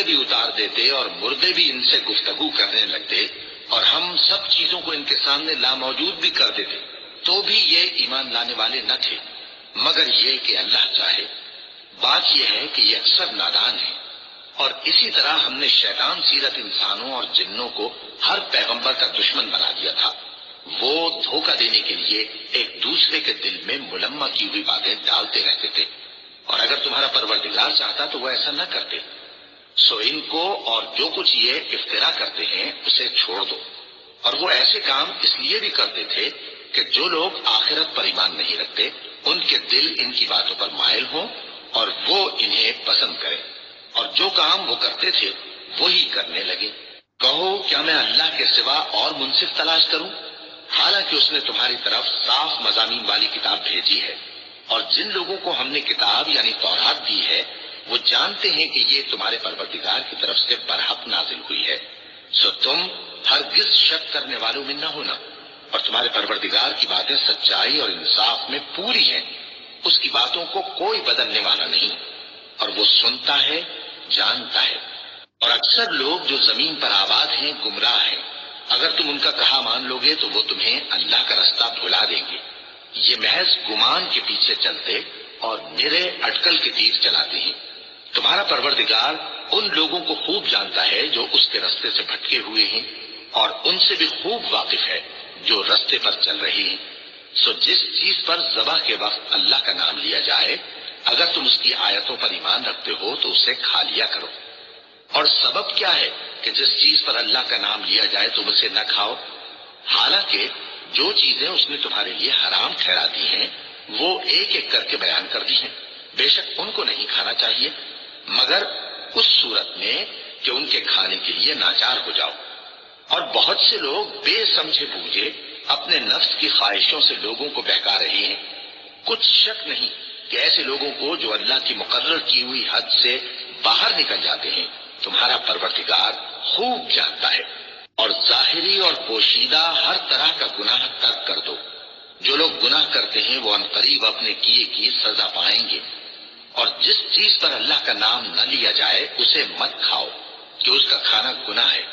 پردے بھی اتار دیتے اور مردے بھی ان سے گفتگو کرنے لگتے اور ہم سب چیزوں کو ان کے سامنے لاموجود بھی کر دیتے تو بھی یہ ایمان لانے والے نہ تھے، مگر یہ کہ اللہ چاہے۔ بات یہ ہے کہ یہ اکثر نادان ہیں، اور اسی طرح ہم نے شیطان سیرت انسانوں اور جنوں کو ہر پیغمبر کا دشمن بنا دیا تھا۔ وہ دھوکہ دینے کے لیے ایک دوسرے کے دل میں ملمہ کی ہوئی باتیں ڈالتے رہتے تھے، اور اگر تمہارا پروردگار چاہتا تو وہ ایسا نہ کرتے۔ سو ان کو اور جو کچھ یہ افترا کرتے ہیں اسے چھوڑ دو۔ اور وہ ایسے کام اس لیے بھی کرتے تھے کہ جو لوگ آخرت پر ایمان نہیں رکھتے ان کے دل ان کی باتوں پر مائل ہوں اور وہ انہیں پسند کریں، اور جو کام وہ کرتے تھے وہی کرنے لگے۔ کہو کیا میں اللہ کے سوا اور منصف تلاش کروں؟ حالانکہ اس نے تمہاری طرف صاف مضامین والی کتاب بھیجی ہے، اور جن لوگوں کو ہم نے کتاب یعنی تورات دی ہے وہ جانتے ہیں کہ یہ تمہارے پروردگار کی طرف سے برحق نازل ہوئی ہے۔ سو تم ہرگز شک کرنے والوں میں نہ ہونا، اور تمہارے پروردگار کی باتیں سچائی اور انصاف میں پوری ہیں، اس کی باتوں کو کوئی بدلنے والا نہیں، اور وہ سنتا ہے، جانتا ہے۔ اور اکثر لوگ جو زمین پر آباد ہیں گمراہ ہیں، اگر تم ان کا کہا مان لو گے تو وہ تمہیں اللہ کا رستہ بھلا دیں گے۔ یہ محض گمان کے پیچھے چلتے اور نرے اٹکل کے تیر چلاتے ہیں۔ تمہارا پروردگار ان لوگوں کو خوب جانتا ہے جو اس کے رستے سے بھٹکے ہوئے ہیں، اور ان سے بھی خوب واقف ہے جو رستے پر چل رہے ہیں۔ سو جس چیز پر ذبح کے وقت اللہ کا نام لیا جائے، اگر تم اس کی آیتوں پر ایمان رکھتے ہو تو اسے کھا لیا کرو۔ اور سبب کیا ہے کہ جس چیز پر اللہ کا نام لیا جائے تم اسے نہ کھاؤ؟ حالانکہ جو چیزیں اس نے تمہارے لیے حرام ٹھہرا دی ہیں وہ ایک ایک کر کے بیان کر دی ہیں، بے شک ان کو نہیں کھانا چاہیے مگر اس صورت میں کہ ان کے کھانے کے لیے ناچار ہو جاؤ۔ اور بہت سے لوگ بے سمجھے بوجھے اپنے نفس کی خواہشوں سے لوگوں کو بہکا رہے ہیں۔ کچھ شک نہیں کہ ایسے لوگوں کو جو اللہ کی مقرر کی ہوئی حد سے باہر نکل جاتے ہیں تمہارا پروردگار خوب جانتا ہے۔ اور ظاہری اور پوشیدہ ہر طرح کا گناہ ترک کر دو۔ جو لوگ گناہ کرتے ہیں وہ عنقریب اپنے کیے کی سزا پائیں گے۔ اور جس چیز پر اللہ کا نام نہ لیا جائے اسے مت کھاؤ کہ اس کا کھانا گناہ ہے۔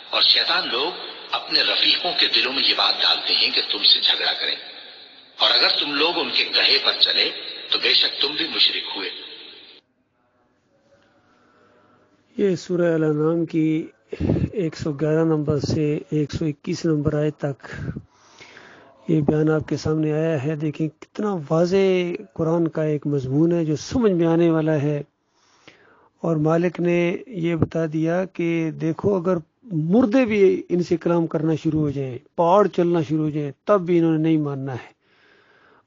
اور شیطان لوگ اپنے رفیقوں کے دلوں میں یہ بات ڈالتے ہیں کہ تم سے جھگڑا کریں، اور اگر تم لوگ ان کے کہے پر چلے تو بے شک تم بھی مشرک ہوئے۔ یہ سورہ الانعام کی 111 نمبر سے 121 نمبر آیت تک یہ بیان آپ کے سامنے آیا ہے۔ دیکھیں کتنا واضح قرآن کا ایک مضمون ہے جو سمجھ میں آنے والا ہے، اور مالک نے یہ بتا دیا کہ دیکھو اگر مردے بھی ان سے کلام کرنا شروع ہو جائیں، پہاڑ چلنا شروع ہو جائیں، تب بھی انہوں نے نہیں ماننا ہے۔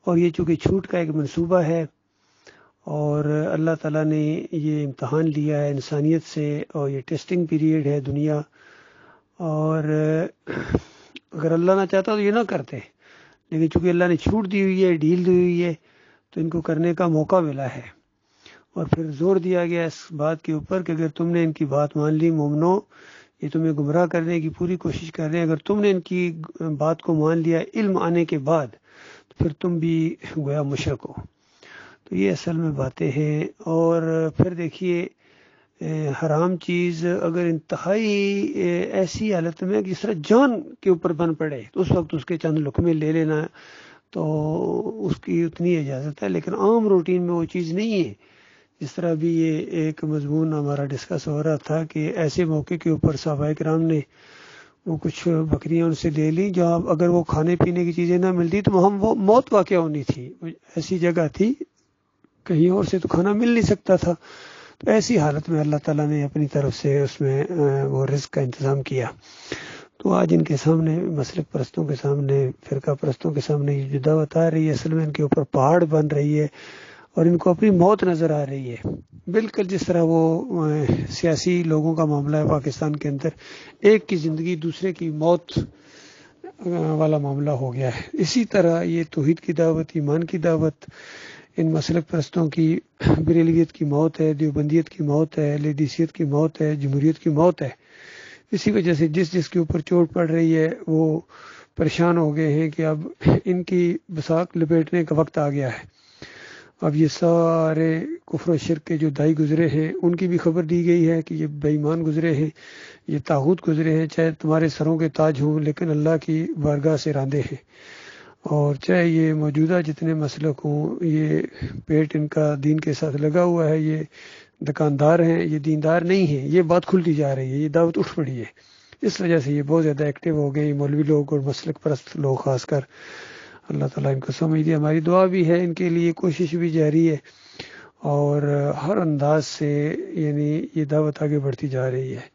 اور یہ چونکہ چھوٹ کا ایک منصوبہ ہے اور اللہ تعالیٰ نے یہ امتحان لیا ہے انسانیت سے، اور یہ ٹیسٹنگ پیریڈ ہے دنیا، اور اگر اللہ نہ چاہتا تو یہ نہ کرتے، لیکن چونکہ اللہ نے چھوٹ دی ہوئی ہے، ڈھیل دی ہوئی ہے، تو ان کو کرنے کا موقع ملا ہے۔ اور پھر زور دیا گیا اس بات کے اوپر کہ اگر تم نے ان کی بات مان لی مومنو، یہ تمہیں گمراہ کرنے کی پوری کوشش کر رہے ہیں، اگر تم نے ان کی بات کو مان لیا علم آنے کے بعد تو پھر تم بھی گویا مشرک ہو۔ تو یہ اصل میں باتیں ہیں۔ اور پھر دیکھیے حرام چیز اگر انتہائی ایسی حالت میں جس طرح جان کے اوپر بن پڑے تو اس وقت اس کے چند لقمے لے لینا تو اس کی اتنی اجازت ہے، لیکن عام روٹین میں وہ چیز نہیں ہے۔ اس طرح بھی یہ ایک مضمون ہمارا ڈسکس ہو رہا تھا کہ ایسے موقع کے اوپر صحابہ کرام نے وہ کچھ بکریاں ان سے لے لی جہاں اگر وہ کھانے پینے کی چیزیں نہ ملتی تو وہاں وہ موت واقع ہونی تھی، ایسی جگہ تھی کہیں اور سے تو کھانا مل نہیں سکتا تھا۔ تو ایسی حالت میں اللہ تعالیٰ نے اپنی طرف سے اس میں وہ رزق کا انتظام کیا۔ تو آج ان کے سامنے مسلک پرستوں کے سامنے، فرقہ پرستوں کے سامنے یہ جو دعوت آ رہی ہے اصل میں ان کے اوپر پہاڑ بن رہی ہے اور ان کو اپنی موت نظر آ رہی ہے، بالکل جس طرح وہ سیاسی لوگوں کا معاملہ ہے پاکستان کے اندر، ایک کی زندگی دوسرے کی موت والا معاملہ ہو گیا ہے۔ اسی طرح یہ توحید کی دعوت، ایمان کی دعوت ان مسلک پرستوں کی بریلویت کی موت ہے، دیوبندیت کی موت ہے، لیدیسیت کی موت ہے، جمہوریت کی موت ہے۔ اسی وجہ سے جس کے اوپر چوٹ پڑ رہی ہے وہ پریشان ہو گئے ہیں کہ اب ان کی بساک لپیٹنے کا وقت آ گیا ہے۔ اب یہ سارے کفر و شرک کے جو دائی گزرے ہیں ان کی بھی خبر دی گئی ہے کہ یہ بے ایمان گزرے ہیں، یہ طاغوت گزرے ہیں، چاہے تمہارے سروں کے تاج ہوں لیکن اللہ کی بارگاہ سے راندے ہیں، اور چاہے یہ موجودہ جتنے مسلک ہوں یہ پیٹ ان کا دین کے ساتھ لگا ہوا ہے، یہ دکاندار ہیں، یہ دیندار نہیں ہیں، یہ بات کھلتی جا رہی ہے، یہ دعوت اٹھ پڑی ہے، اس وجہ سے یہ بہت زیادہ ایکٹیو ہو گئے مولوی لوگ اور مسلک پرست لوگ خاص کر۔ اللہ تعالیٰ ان کو سمجھ دے، ہماری دعا بھی ہے ان کے لیے، کوشش بھی جاری ہے، اور ہر انداز سے یعنی یہ دعوت آگے بڑھتی جا رہی ہے،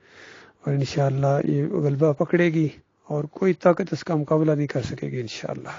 اور انشاءاللہ یہ غلبہ پکڑے گی اور کوئی طاقت اس کا مقابلہ نہیں کر سکے گی انشاءاللہ۔